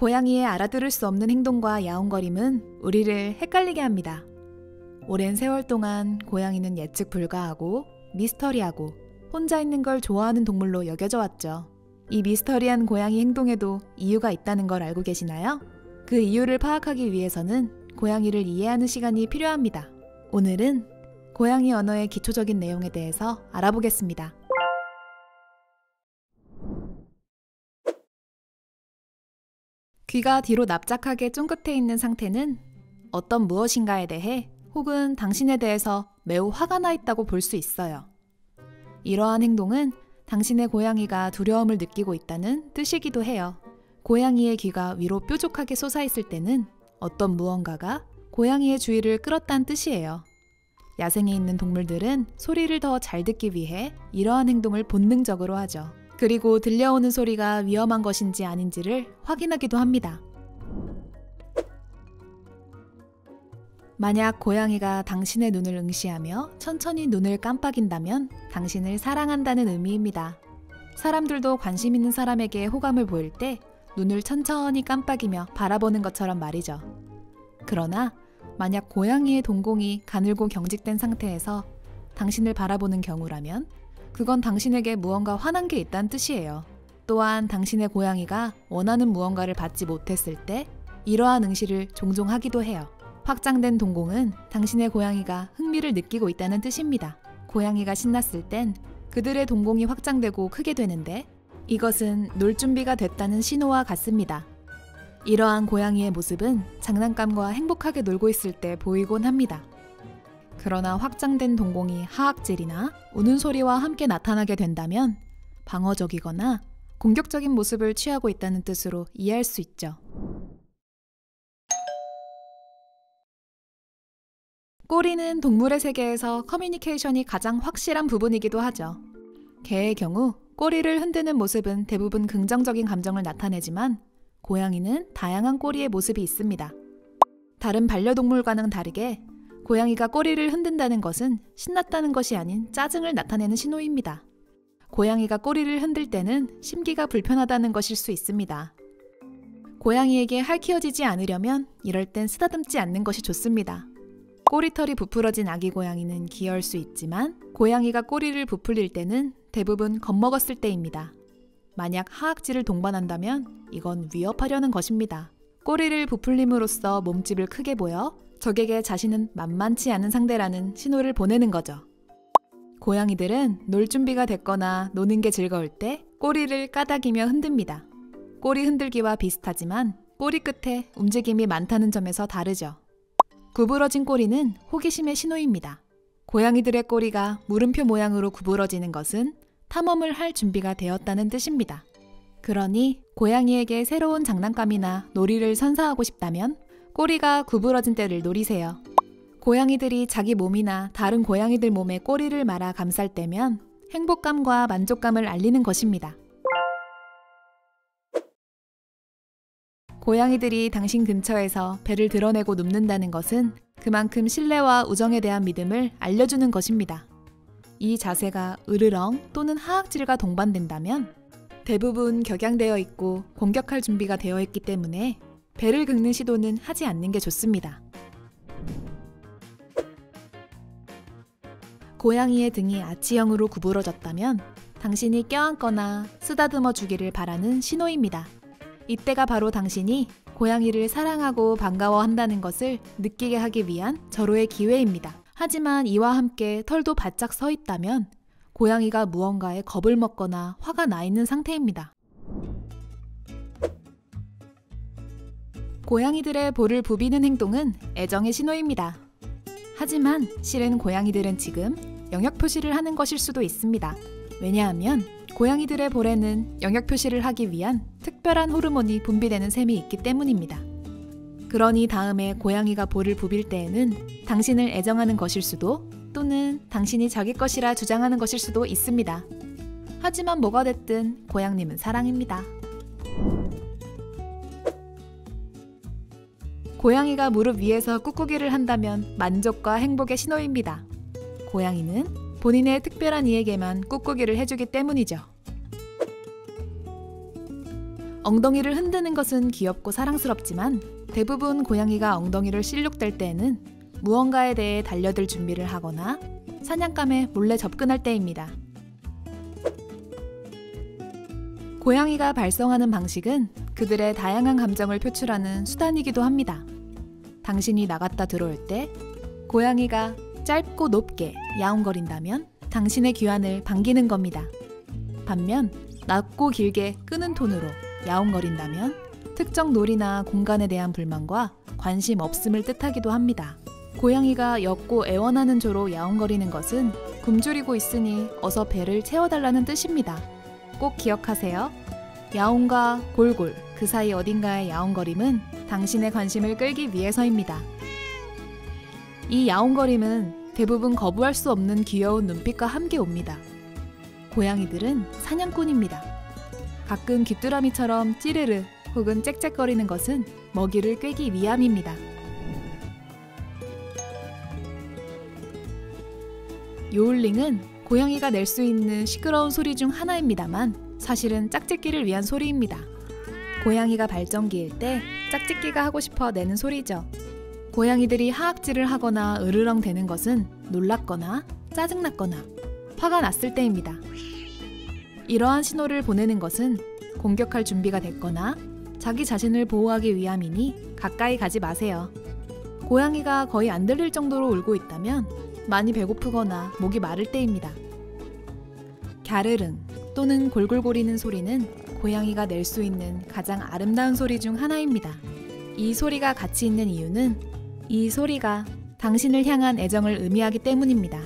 고양이의 알아들을 수 없는 행동과 야옹거림은 우리를 헷갈리게 합니다. 오랜 세월 동안 고양이는 예측 불가하고 미스터리하고 혼자 있는 걸 좋아하는 동물로 여겨져 왔죠. 이 미스터리한 고양이 행동에도 이유가 있다는 걸 알고 계시나요? 그 이유를 파악하기 위해서는 고양이를 이해하는 시간이 필요합니다. 오늘은 고양이 언어의 기초적인 내용에 대해서 알아보겠습니다. 귀가 뒤로 납작하게 쫑긋해 있는 상태는 어떤 무엇인가에 대해 혹은 당신에 대해서 매우 화가 나 있다고 볼 수 있어요. 이러한 행동은 당신의 고양이가 두려움을 느끼고 있다는 뜻이기도 해요. 고양이의 귀가 위로 뾰족하게 솟아있을 때는 어떤 무언가가 고양이의 주의를 끌었다는 뜻이에요. 야생에 있는 동물들은 소리를 더 잘 듣기 위해 이러한 행동을 본능적으로 하죠. 그리고 들려오는 소리가 위험한 것인지 아닌지를 확인하기도 합니다. 만약 고양이가 당신의 눈을 응시하며 천천히 눈을 깜빡인다면 당신을 사랑한다는 의미입니다. 사람들도 관심 있는 사람에게 호감을 보일 때 눈을 천천히 깜빡이며 바라보는 것처럼 말이죠. 그러나 만약 고양이의 동공이 가늘고 경직된 상태에서 당신을 바라보는 경우라면 그건 당신에게 무언가 화난 게 있다는 뜻이에요. 또한 당신의 고양이가 원하는 무언가를 받지 못했을 때 이러한 응시를 종종 하기도 해요. 확장된 동공은 당신의 고양이가 흥미를 느끼고 있다는 뜻입니다. 고양이가 신났을 땐 그들의 동공이 확장되고 크게 되는데 이것은 놀 준비가 됐다는 신호와 같습니다. 이러한 고양이의 모습은 장난감과 행복하게 놀고 있을 때 보이곤 합니다. 그러나 확장된 동공이 하악질이나 우는 소리와 함께 나타나게 된다면 방어적이거나 공격적인 모습을 취하고 있다는 뜻으로 이해할 수 있죠. 꼬리는 동물의 세계에서 커뮤니케이션이 가장 확실한 부분이기도 하죠. 개의 경우 꼬리를 흔드는 모습은 대부분 긍정적인 감정을 나타내지만 고양이는 다양한 꼬리의 모습이 있습니다. 다른 반려동물과는 다르게 고양이가 꼬리를 흔든다는 것은 신났다는 것이 아닌 짜증을 나타내는 신호입니다. 고양이가 꼬리를 흔들 때는 심기가 불편하다는 것일 수 있습니다. 고양이에게 핥히어지지 않으려면 이럴 땐 쓰다듬지 않는 것이 좋습니다. 꼬리털이 부풀어진 아기 고양이는 귀여울 수 있지만 고양이가 꼬리를 부풀릴 때는 대부분 겁먹었을 때입니다. 만약 하악질을 동반한다면 이건 위협하려는 것입니다. 꼬리를 부풀림으로써 몸집을 크게 보여 적에게 자신은 만만치 않은 상대라는 신호를 보내는 거죠. 고양이들은 놀 준비가 됐거나 노는 게 즐거울 때 꼬리를 까닥이며 흔듭니다. 꼬리 흔들기와 비슷하지만 꼬리 끝에 움직임이 많다는 점에서 다르죠. 구부러진 꼬리는 호기심의 신호입니다. 고양이들의 꼬리가 물음표 모양으로 구부러지는 것은 탐험을 할 준비가 되었다는 뜻입니다. 그러니 고양이에게 새로운 장난감이나 놀이를 선사하고 싶다면 꼬리가 구부러진 때를 노리세요. 고양이들이 자기 몸이나 다른 고양이들 몸에 꼬리를 말아 감쌀 때면 행복감과 만족감을 알리는 것입니다. 고양이들이 당신 근처에서 배를 드러내고 눕는다는 것은 그만큼 신뢰와 우정에 대한 믿음을 알려주는 것입니다. 이 자세가 으르렁 또는 하악질과 동반된다면 대부분 격양되어 있고 공격할 준비가 되어 있기 때문에 배를 긁는 시도는 하지 않는 게 좋습니다. 고양이의 등이 아치형으로 구부러졌다면 당신이 껴안거나 쓰다듬어 주기를 바라는 신호입니다. 이때가 바로 당신이 고양이를 사랑하고 반가워한다는 것을 느끼게 하기 위한 절호의 기회입니다. 하지만 이와 함께 털도 바짝 서 있다면 고양이가 무언가에 겁을 먹거나 화가 나 있는 상태입니다. 고양이들의 볼을 부비는 행동은 애정의 신호입니다. 하지만 실은 고양이들은 지금 영역 표시를 하는 것일 수도 있습니다. 왜냐하면 고양이들의 볼에는 영역 표시를 하기 위한 특별한 호르몬이 분비되는 셈이 있기 때문입니다. 그러니 다음에 고양이가 볼을 부빌 때에는 당신을 애정하는 것일 수도 또는 당신이 자기 것이라 주장하는 것일 수도 있습니다. 하지만 뭐가 됐든 고양님은 사랑입니다. 고양이가 무릎 위에서 꾹꾹이를 한다면 만족과 행복의 신호입니다. 고양이는 본인의 특별한 이에게만 꾹꾹이를 해주기 때문이죠. 엉덩이를 흔드는 것은 귀엽고 사랑스럽지만 대부분 고양이가 엉덩이를 실룩댈 때에는 무언가에 대해 달려들 준비를 하거나 사냥감에 몰래 접근할 때입니다. 고양이가 발성하는 방식은 그들의 다양한 감정을 표출하는 수단이기도 합니다. 당신이 나갔다 들어올 때 고양이가 짧고 높게 야옹거린다면 당신의 귀환을 반기는 겁니다. 반면 낮고 길게 끄는 톤으로 야옹거린다면 특정 놀이나 공간에 대한 불만과 관심 없음을 뜻하기도 합니다. 고양이가 옅고 애원하는 조로 야옹거리는 것은 굶주리고 있으니 어서 배를 채워달라는 뜻입니다. 꼭 기억하세요. 야옹과 골골 그 사이 어딘가의 야옹거림은 당신의 관심을 끌기 위해서입니다. 이 야옹거림은 대부분 거부할 수 없는 귀여운 눈빛과 함께 옵니다. 고양이들은 사냥꾼입니다. 가끔 귀뚜라미처럼 찌르르 혹은 짹짹거리는 것은 먹이를 꿰기 위함입니다. 요울링은 고양이가 낼 수 있는 시끄러운 소리 중 하나입니다만 사실은 짝짓기를 위한 소리입니다. 고양이가 발정기일 때 짝짓기가 하고 싶어 내는 소리죠. 고양이들이 하악질을 하거나 으르렁 대는 것은 놀랍거나 짜증났거나 화가 났을 때입니다. 이러한 신호를 보내는 것은 공격할 준비가 됐거나 자기 자신을 보호하기 위함이니 가까이 가지 마세요. 고양이가 거의 안 들릴 정도로 울고 있다면 많이 배고프거나 목이 마를 때입니다. 갸르릉 또는 골골거리는 소리는 고양이가 낼 수 있는 가장 아름다운 소리 중 하나입니다. 이 소리가 가치 있는 이유는 이 소리가 당신을 향한 애정을 의미하기 때문입니다.